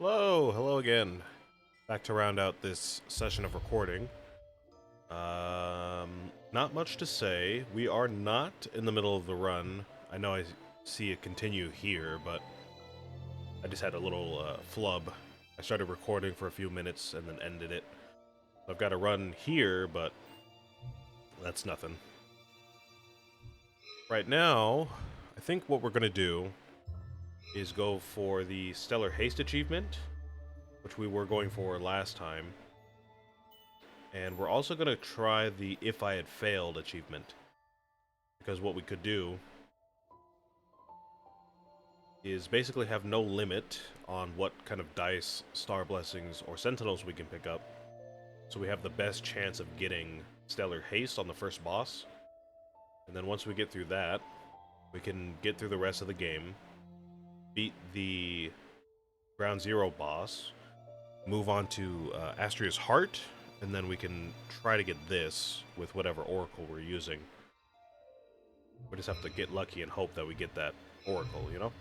Hello again. Back to round out this session of recording. Not much to say. We are not in the middle of the run. I know I see it continue here, but I just had a little flub. I started recording for a few minutes and then ended it. I've got a run here, but that's nothing. Right now, I think what we're going to do is go for the Stellar Haste achievement, which we were going for last time. And we're also going to try the If I Had Failed achievement. Because what we could do is basically have no limit on what kind of dice, star blessings, or sentinels we can pick up. So we have the best chance of getting Stellar Haste on the first boss. And then once we get through that, we can get through the rest of the game, beat the Ground Zero boss, move on to Astrea's Heart, and then we can try to get this with whatever oracle we're using. We just have to get lucky and hope that we get that oracle, you know?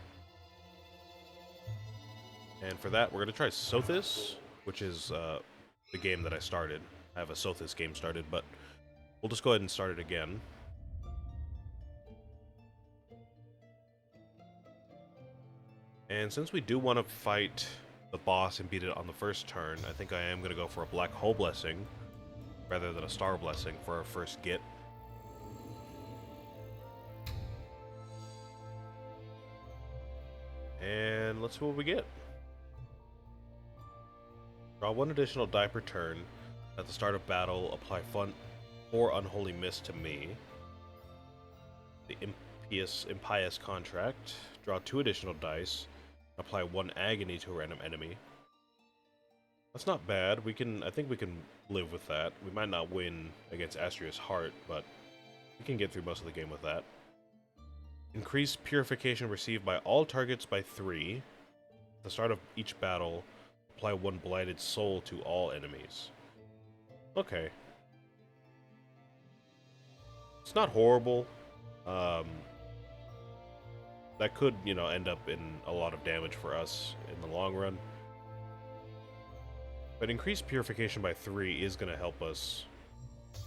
And for that, we're going to try Sothis, which is the game that I started. I have a Sothis game started, but we'll just go ahead and start it again. And since we do want to fight the boss and beat it on the first turn, I think I am going to go for a Black Hole Blessing rather than a Star Blessing for our first get. And let's see what we get. Draw one additional die per turn. At the start of battle, apply 4 Unholy Mist to me. The Impious Contract. Draw 2 additional dice. Apply 1 Agony to a random enemy. That's not bad. I think we can live with that. We might not win against Astrea's Heart, but we can get through most of the game with that. Increase purification received by all targets by 3. At the start of each battle, apply 1 Blighted Soul to all enemies. Okay. It's not horrible. That could, end up in a lot of damage for us in the long run. But increased purification by 3 is going to help us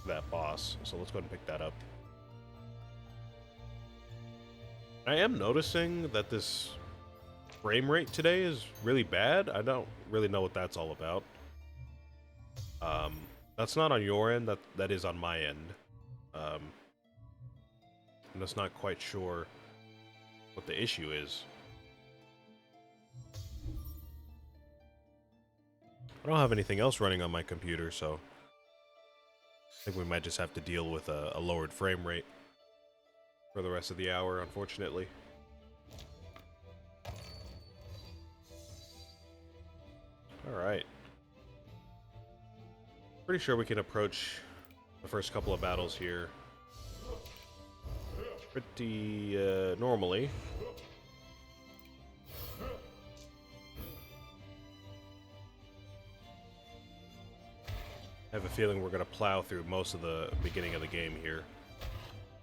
that boss, so let's go ahead and pick that up. I am noticing that this frame rate today is really bad. I don't really know what that's all about. That's not on your end, that is on my end. I'm just not quite sure what the issue is. I don't have anything else running on my computer, so I think we might just have to deal with a lowered frame rate for the rest of the hour, unfortunately. Alright. Pretty sure we can approach the first couple of battles here pretty normally. I have a feeling we're going to plow through most of the beginning of the game here,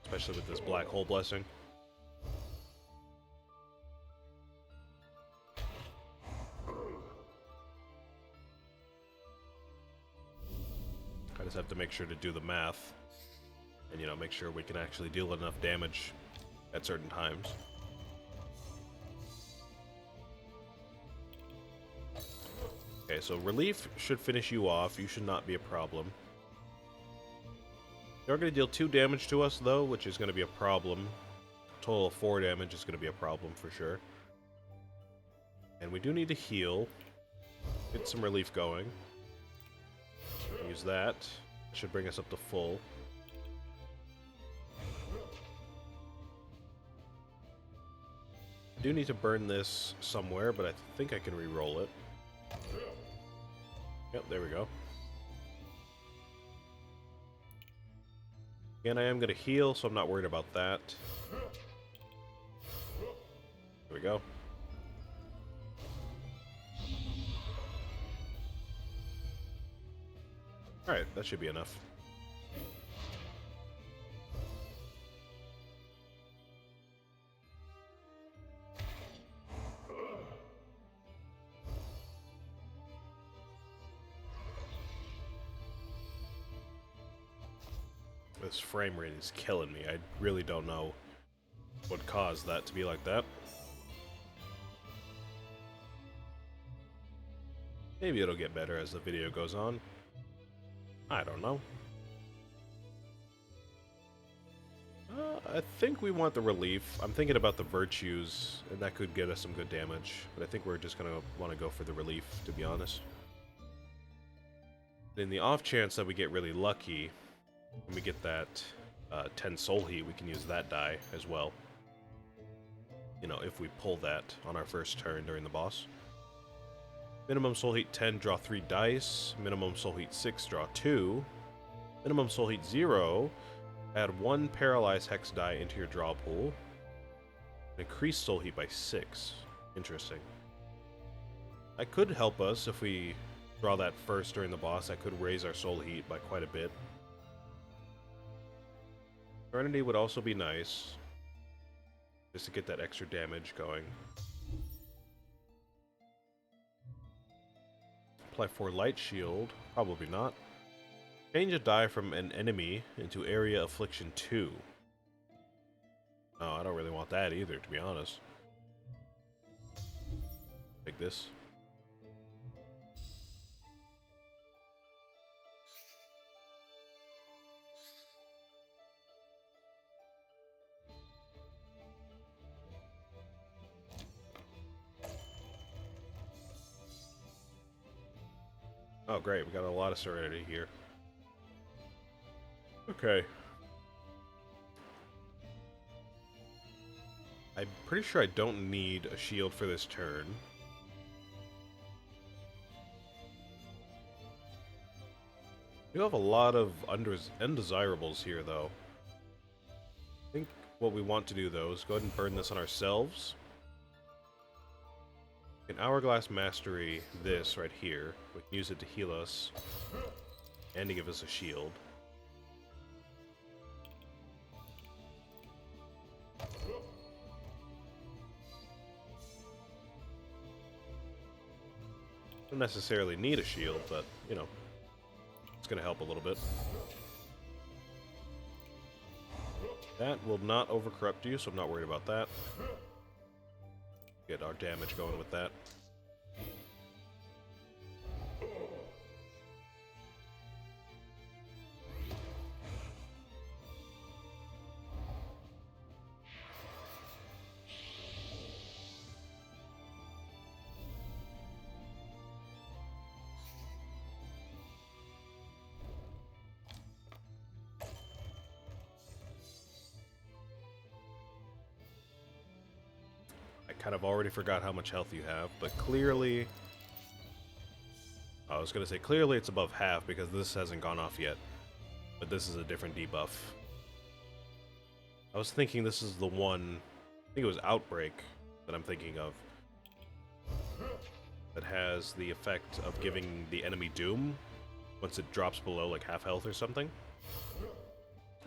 especially with this Black Hole Blessing. I just have to make sure to do the math and, make sure we can actually deal enough damage at certain times. Okay, so relief should finish you off. You should not be a problem. You're going to deal 2 damage to us, though, which is going to be a problem. Total of 4 damage is going to be a problem for sure. And we do need to heal. Get some relief going. Use that. Should bring us up to full. I do need to burn this somewhere, but I think I can re-roll it. Yep, there we go. Again, I am going to heal, so I'm not worried about that. There we go. Alright, that should be enough. this frame rate is killing me. I really don't know what caused that to be like that. Maybe it'll get better as the video goes on. I don't know. I think we want the relief. I'm thinking about the virtues, and that could get us some good damage. But I think we're just going to want to go for the relief, to be honest. In the off chance that we get really lucky, when we get that 10 soul heat, we can use that die as well. You know, if we pull that on our first turn during the boss. Minimum soul heat 10, draw 3 dice. Minimum soul heat 6, draw 2. Minimum soul heat 0, add 1 paralyzed hex die into your draw pool. Increase soul heat by 6. Interesting. That could help us if we draw that first during the boss. That could raise our soul heat by quite a bit. Serenity would also be nice, just to get that extra damage going. Apply 4 light shield, probably not. Change a die from an enemy into area affliction 2. No, I don't really want that either, to be honest. Take this. Oh great, we got a lot of serenity here. Okay. I'm pretty sure I don't need a shield for this turn. We have a lot of undesirables here, though. I think what we want to do, though, is go ahead and burn this on ourselves. In Hourglass Mastery, this right here, we can use it to heal us and to give us a shield. Don't necessarily need a shield, but, you know, it's going to help a little bit. That will not overcorrupt you, so I'm not worried about that. Get our damage going with that. Kind of already forgot how much health you have, but clearly... I was going to say clearly it's above half because this hasn't gone off yet. But this is a different debuff. I was thinking this is the one... I think it was Outbreak that I'm thinking of. That has the effect of giving the enemy Doom once it drops below like half health or something.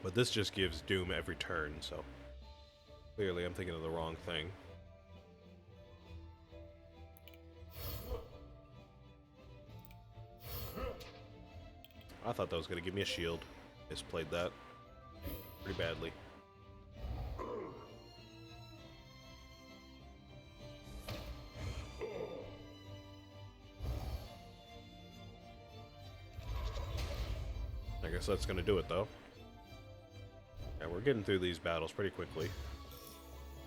But this just gives Doom every turn, so... Clearly I'm thinking of the wrong thing. I thought that was going to give me a shield. Misplayed that pretty badly. I guess that's going to do it, though. And we're getting through these battles pretty quickly,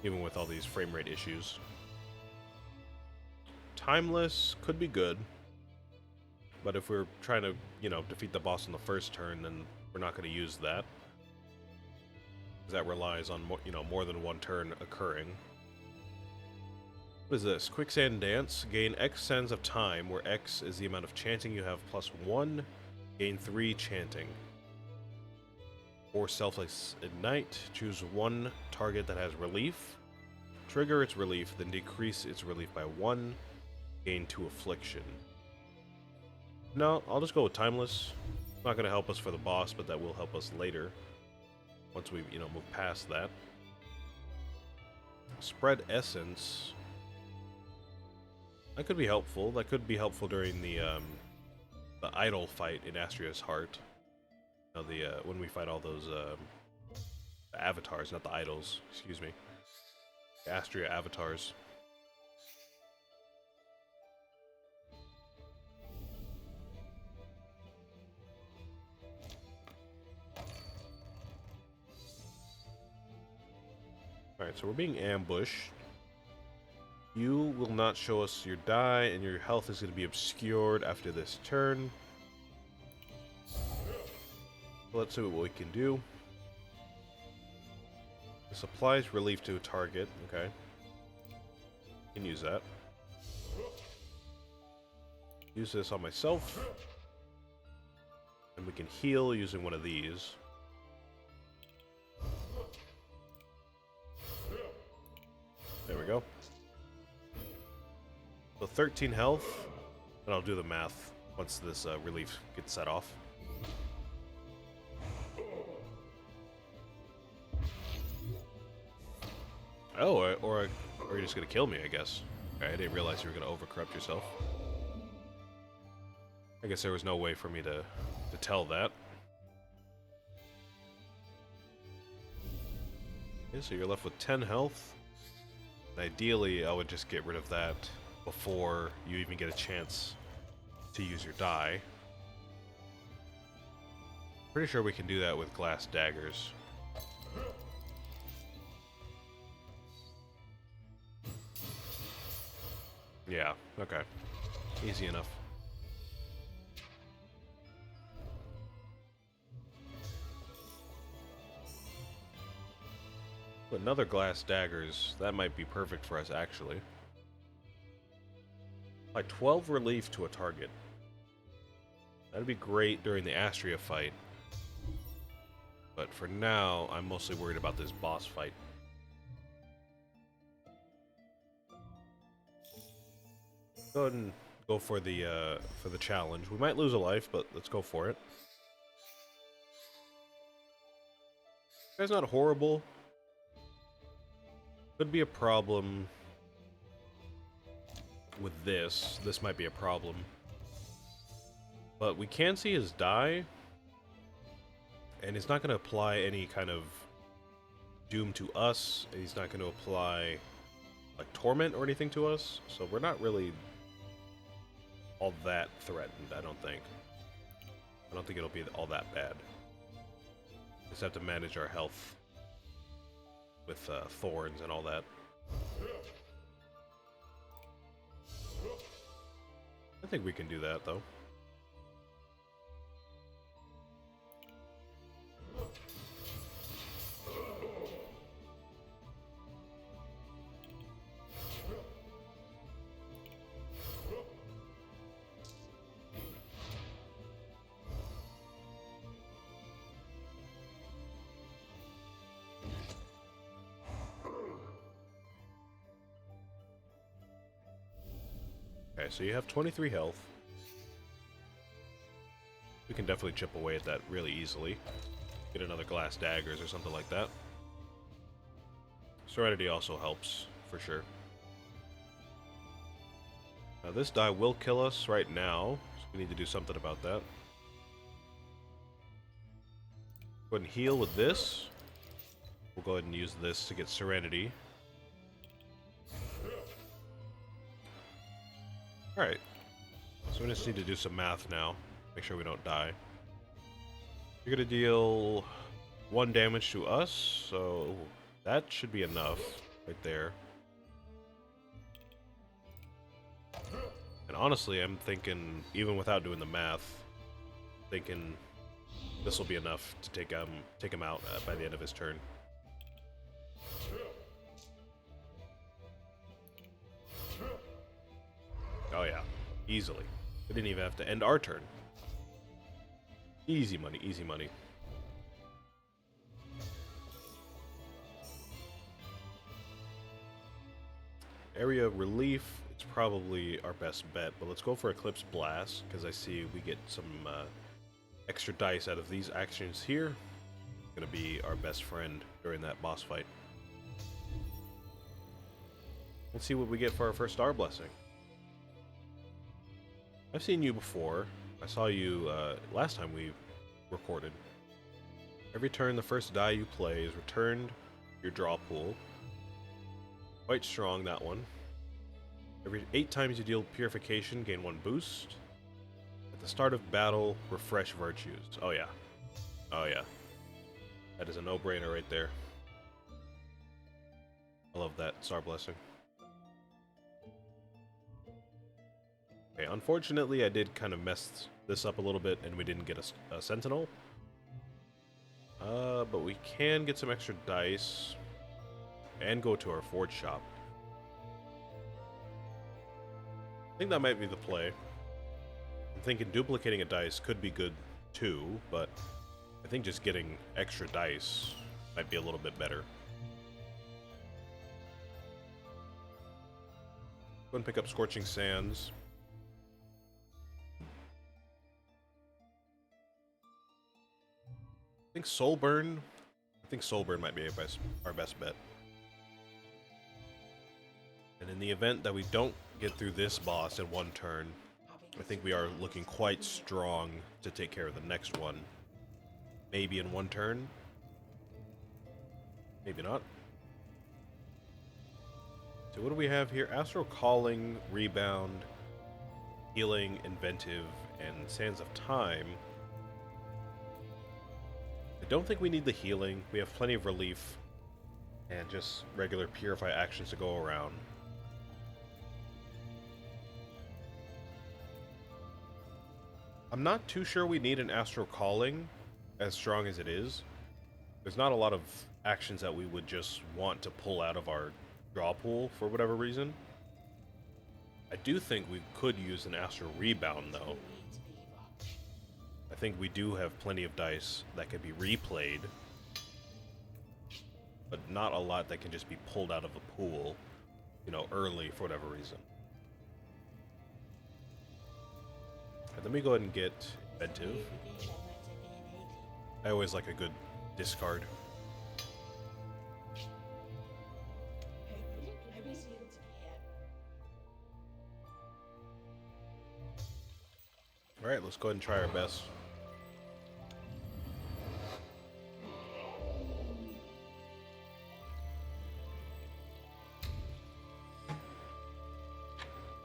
even with all these frame rate issues. Timeless could be good. But if we're trying to, you know, defeat the boss on the first turn, then we're not going to use that. Because that relies on, you know, more than one turn occurring. What is this? Quicksand Dance. Gain X sands of time, where X is the amount of chanting you have plus 1. Gain 3 chanting. Or Selfless Ignite. Choose one target that has relief. Trigger its relief, then decrease its relief by 1. Gain 2 affliction. No, I'll just go with Timeless. It's not going to help us for the boss, but that will help us later. Once we, you know, move past that. Spread Essence. That could be helpful. That could be helpful during the idol fight in Astrea's Heart. No, the when we fight all those avatars, not the idols. Excuse me. The Astrea avatars. Alright, so we're being ambushed. You will not show us your die, and your health is going to be obscured after this turn. Let's see what we can do. This applies relief to a target. Okay. Can use that. Use this on myself. And we can heal using one of these. There we go. So 13 health, and I'll do the math once this relief gets set off. Oh, or you're just gonna kill me, I guess. Okay, I didn't realize you were gonna overcorrupt yourself. I guess there was no way for me to tell that. Okay, so you're left with 10 health. Ideally, I would just get rid of that before you even get a chance to use your die. Pretty sure we can do that with glass daggers. Yeah, okay. Easy enough. But another glass daggers, that might be perfect for us actually. Apply 12 relief to a target. That'd be great during the Astrea fight. But for now, I'm mostly worried about this boss fight. Go ahead and go for the challenge. We might lose a life, but let's go for it. Guy's not horrible. Could be a problem with this. This might be a problem. But we can see his die. And he's not going to apply any kind of doom to us. He's not going to apply like torment or anything to us. So we're not really all that threatened, I don't think. I don't think it'll be all that bad. Just have to manage our health with thorns and all that. I think we can do that, though. Okay, so you have 23 health. We can definitely chip away at that really easily. Get another glass daggers or something like that. Serenity also helps, for sure. Now this die will kill us right now, so we need to do something about that. Go ahead and heal with this. We'll go ahead and use this to get Serenity. Alright, so we just need to do some math now. Make sure we don't die. You're gonna deal 1 damage to us, so that should be enough right there. And honestly, I'm thinking, even without doing the math, thinking this will be enough to take him out by the end of his turn. Oh yeah, easily. We didn't even have to end our turn. Easy money, easy money. Area relief, it's probably our best bet, but let's go for Eclipse Blast, because I see we get some extra dice out of these actions here. Gonna be our best friend during that boss fight. Let's see what we get for our first Star Blessing. I've seen you before. I saw you last time we recorded. Every turn, the first die you play is returned to your draw pool. Quite strong, that one. Every 8 times you deal Purification, gain 1 boost. At the start of battle, refresh virtues. Oh yeah. Oh yeah. That is a no-brainer right there. I love that Star Blessing. Okay, unfortunately I did kind of mess this up a little bit and we didn't get a Sentinel. But we can get some extra dice and go to our Forge shop. I think that might be the play. I'm thinking duplicating a dice could be good too, but I think just getting extra dice might be a little bit better. Go and pick up Scorching Sands. I think Soulburn might be our best bet. And in the event that we don't get through this boss in 1 turn, I think we are looking quite strong to take care of the next one. Maybe in 1 turn. Maybe not. So what do we have here? Astral Calling, Rebound, Healing, Inventive, and Sands of Time. I don't think we need the healing. We have plenty of relief and just regular Purify actions to go around. I'm not too sure we need an Astral Calling, as strong as it is. There's not a lot of actions that we would just want to pull out of our draw pool for whatever reason. I do think we could use an Astral Rebound, though. I think we do have plenty of dice that could be replayed, but not a lot that can just be pulled out of a pool, you know, early for whatever reason. And let me go ahead and get Inventive. I always like a good discard. Alright, let's go ahead and try our best.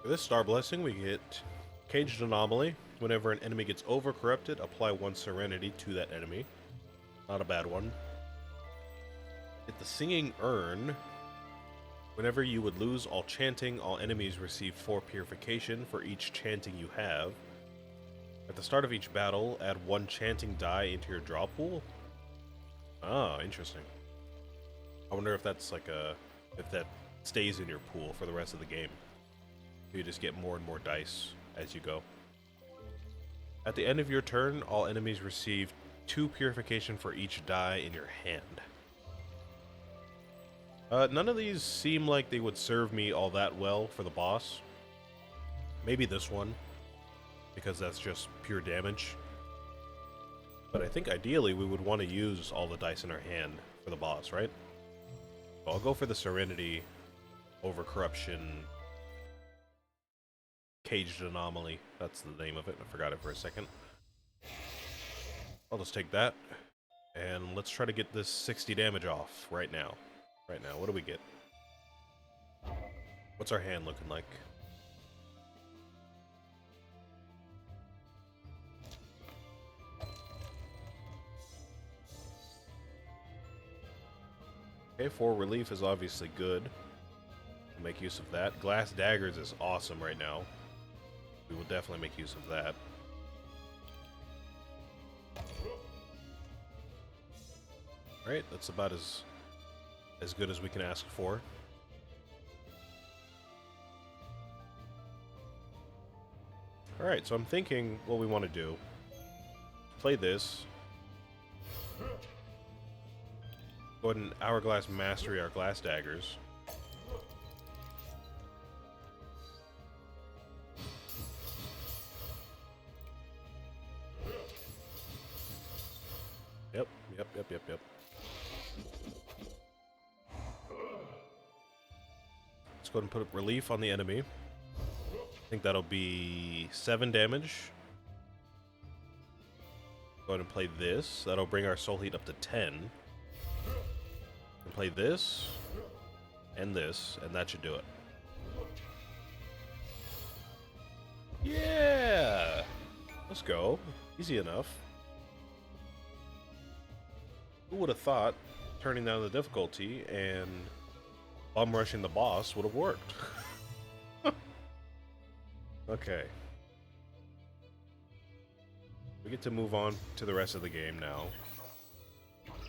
For this Star Blessing, we get Caged Anomaly. Whenever an enemy gets over-corrupted, apply 1 Serenity to that enemy. Not a bad one. Get the Singing Urn. Whenever you would lose all chanting, all enemies receive 4 Purification for each chanting you have. At the start of each battle, add 1 chanting die into your draw pool. Ah, interesting. I wonder if that's like if that stays in your pool for the rest of the game. You just get more and more dice as you go. At the end of your turn, all enemies receive 2 Purification for each die in your hand. None of these seem like they would serve me all that well for the boss. Maybe this one, because that's just pure damage. But I think ideally we would want to use all the dice in our hand for the boss, right? So I'll go for the Serenity over Corruption. Caged Anomaly. That's the name of it. I forgot it for a second. I'll just take that. And let's try to get this 60 damage off right now. Right now, what do we get? What's our hand looking like? Okay, 4 relief is obviously good. We'll make use of that. Glass Daggers is awesome right now. We will definitely make use of that. Alright, that's about as good as we can ask for. Alright, so I'm thinking what we want to do. Play this. Go ahead and Hourglass Mastery our Glass Daggers. Yep. Let's go ahead and put up relief on the enemy. I think that'll be 7 damage. Go ahead and play this. That'll bring our soul heat up to 10. And play this and this, and that should do it. Yeah! Let's go. Easy enough. Who would have thought turning down the difficulty and bum rushing the boss would have worked? Okay. We get to move on to the rest of the game now. Let's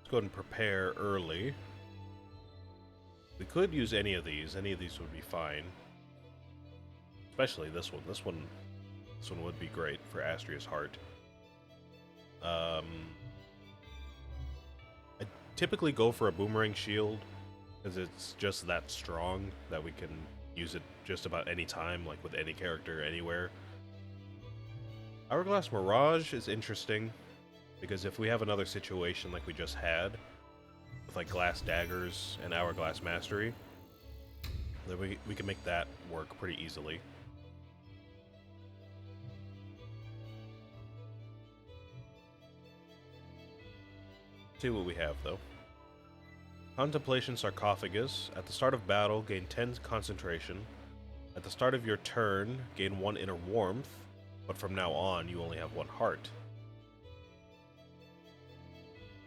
go ahead and prepare early. We could use any of these. Any of these would be fine. Especially this one. This one would be great for Astrea's heart. I typically go for a boomerang shield because it's just that strong that we can use it just about any time, like with any character, anywhere. Hourglass Mirage is interesting because if we have another situation like we just had, with like Glass Daggers and Hourglass Mastery, then we can make that work pretty easily. See what we have though. Contemplation Sarcophagus. At the start of battle, gain 10 concentration. At the start of your turn, gain 1 inner warmth, but from now on, you only have 1 heart.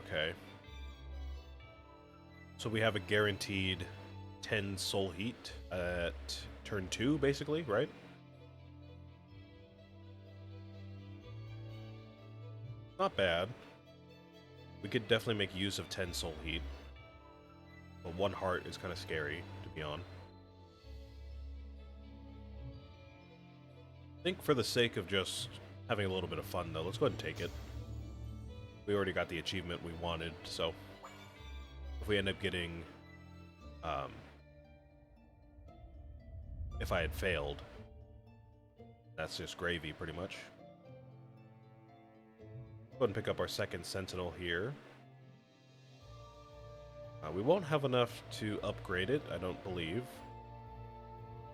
Okay. So we have a guaranteed 10 soul heat at turn 2, basically, right? Not bad. We could definitely make use of 10 soul heat. But 1 heart is kind of scary to be on. I think for the sake of just having a little bit of fun, though, let's go ahead and take it. We already got the achievement we wanted, so if we end up getting, if I had failed, that's just gravy, pretty much. Go ahead and pick up our second Sentinel here. We won't have enough to upgrade it, I don't believe.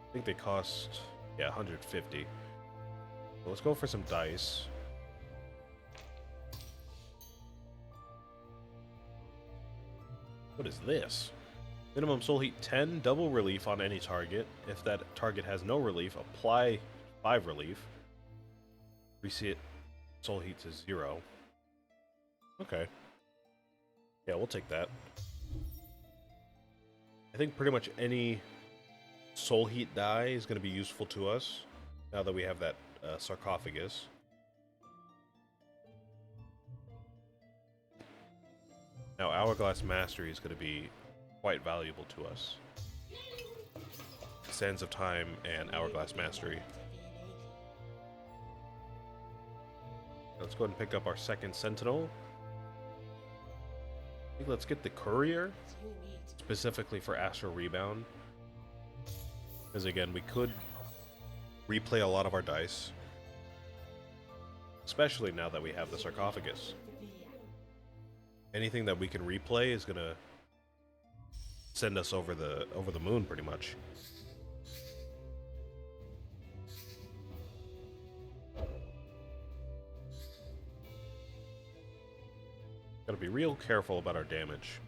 I think they cost, yeah, 150. So let's go for some dice. What is this? Minimum soul heat 10, double relief on any target. If that target has no relief, apply 5 relief. Reset soul heat to 0. Okay. Yeah, we'll take that. I think pretty much any soul heat die is going to be useful to us now that we have that sarcophagus. Now, Hourglass Mastery is going to be quite valuable to us. Sands of Time and Hourglass Mastery. Let's go ahead and pick up our second Sentinel. I think let's get the Courier, specifically for Astral Rebound. Because again, we could replay a lot of our dice. Especially now that we have the sarcophagus. Anything that we can replay is gonna send us over the moon, pretty much. Gotta be real careful about our damage.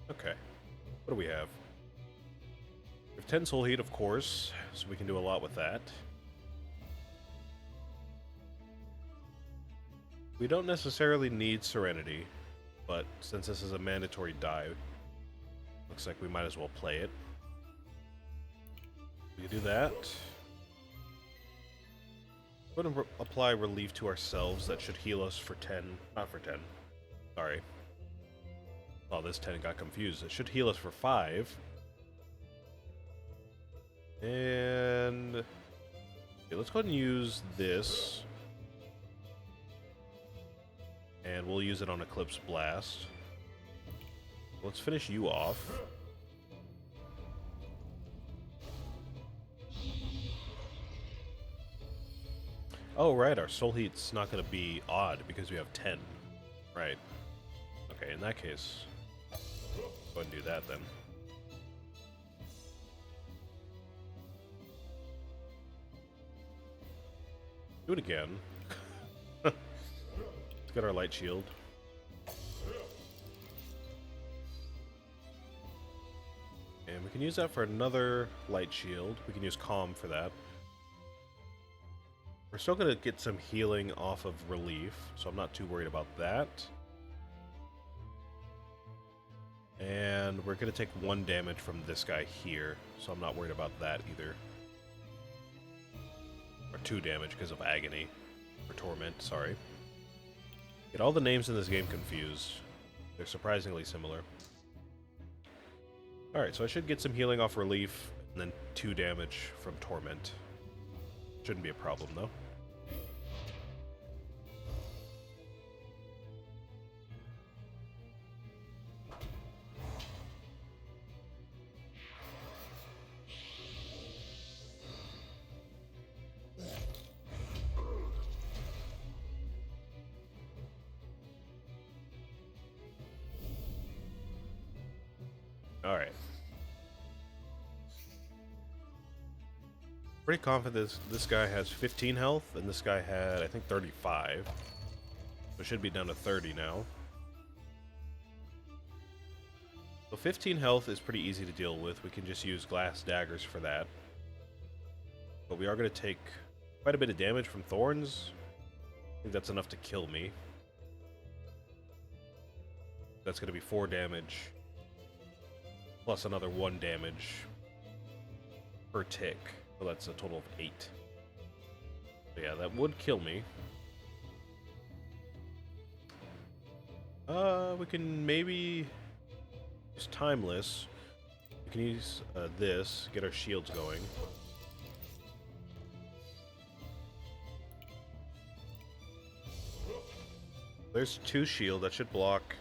Okay, what do we have? We have 10 soul heat, of course, so we can do a lot with that. We don't necessarily need Serenity, but since this is a mandatory die, looks like we might as well play it. We can do that. Go ahead and apply relief to ourselves. That should heal us for 10. Not for 10. Sorry. Oh, this 10 got confused. It should heal us for 5. And okay, let's go ahead and use this. And we'll use it on Eclipse Blast. Let's finish you off. Oh, right, our soul heat's not going to be odd because we have 10. Right. Okay, in that case, go ahead and do that then. Do it again. Let's get our light shield. And we can use that for another light shield. We can use calm for that. We're still going to get some healing off of relief, so I'm not too worried about that. And we're going to take 1 damage from this guy here, so I'm not worried about that either. Or 2 damage because of agony. Or torment, sorry. Get all the names in this game confused. They're surprisingly similar. Alright, so I should get some healing off relief, and then 2 damage from torment. Shouldn't be a problem, though. Alright. Pretty confident this guy has 15 health, and this guy had, I think, 35. So it should be down to 30 now. So 15 health is pretty easy to deal with. We can just use glass daggers for that. But we are going to take quite a bit of damage from thorns. I think that's enough to kill me. That's going to be 4 damage. Plus another 1 damage per tick. So that's a total of 8. So yeah, that would kill me. We can maybe use Timeless. We can use this, get our shields going. There's 2 shield, that should block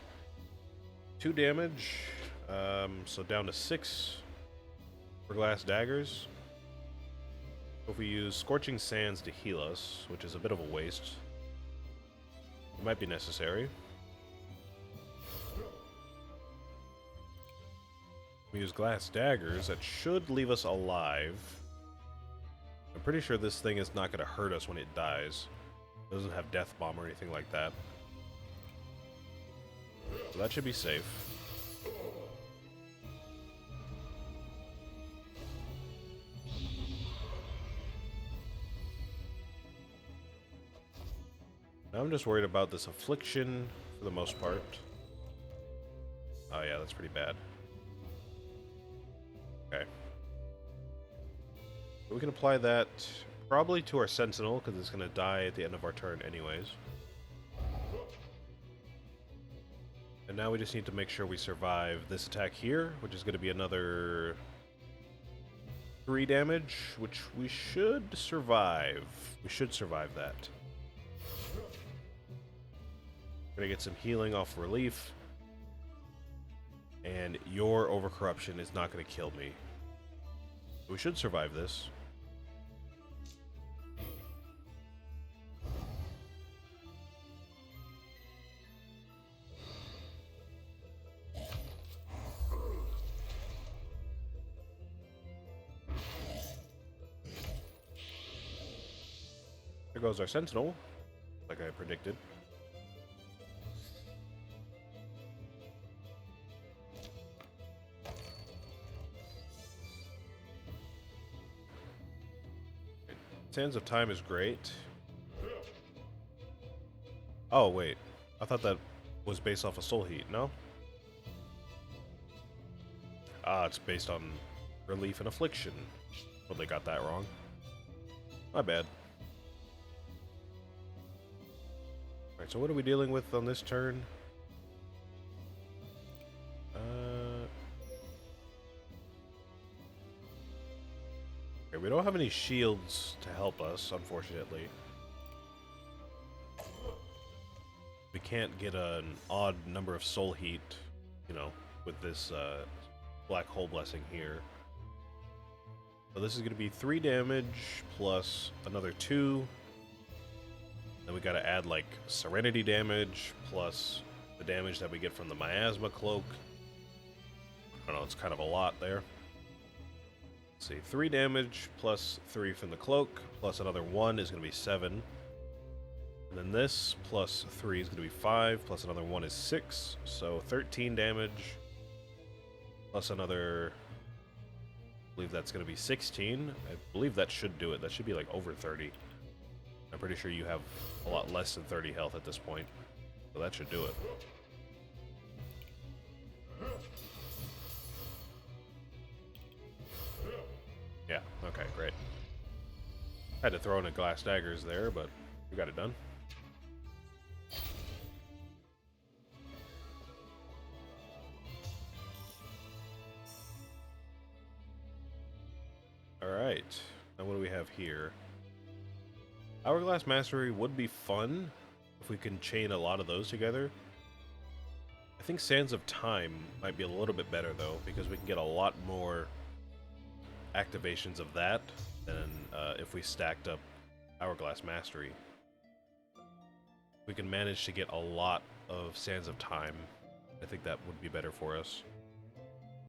2 damage. So down to 6 for glass daggers. If we use Scorching Sands to heal us, which is a bit of a waste, it might be necessary. We use glass daggers, that should leave us alive. I'm pretty sure this thing is not going to hurt us when it dies. It doesn't have death bomb or anything like that. So that should be safe. Now I'm just worried about this affliction for the most part. Oh yeah, that's pretty bad. Okay. So we can apply that probably to our Sentinel, because it's going to die at the end of our turn anyways. And now we just need to make sure we survive this attack here, which is going to be another 3 damage, which we should survive. We should survive that. We're going to get some healing off relief. And your overcorruption is not going to kill me. We should survive this. There goes our Sentinel, like I predicted. Sands of Time is great. Oh, wait. I thought that was based off of Soul Heat, no? Ah, it's based on Relief and Affliction. Well, they got that wrong. My bad. Alright, so what are we dealing with on this turn? Okay, we don't have any shields to help us, unfortunately. We can't get an odd number of Soul Heat, you know, with this Black Hole Blessing here. So this is going to be 3 damage plus another 2. Then we gotta add like Serenity damage plus the damage that we get from the Miasma Cloak. I don't know, it's kind of a lot there. Let's see, 3 damage plus 3 from the Cloak, plus another 1 is gonna be 7. And then this plus 3 is gonna be 5, plus another 1 is 6, so 13 damage. Plus another, I believe that's gonna be 16. I believe that should do it. That should be like over 30. I'm pretty sure you have a lot less than 30 health at this point, so that should do it. Yeah, okay, great. Had to throw in a glass daggers there, but we got it done. Alright, now what do we have here? Hourglass Mastery would be fun if we can chain a lot of those together. I think Sands of Time might be a little bit better though, because we can get a lot more activations of that than if we stacked up Hourglass Mastery. We can manage to get a lot of Sands of Time. I think that would be better for us.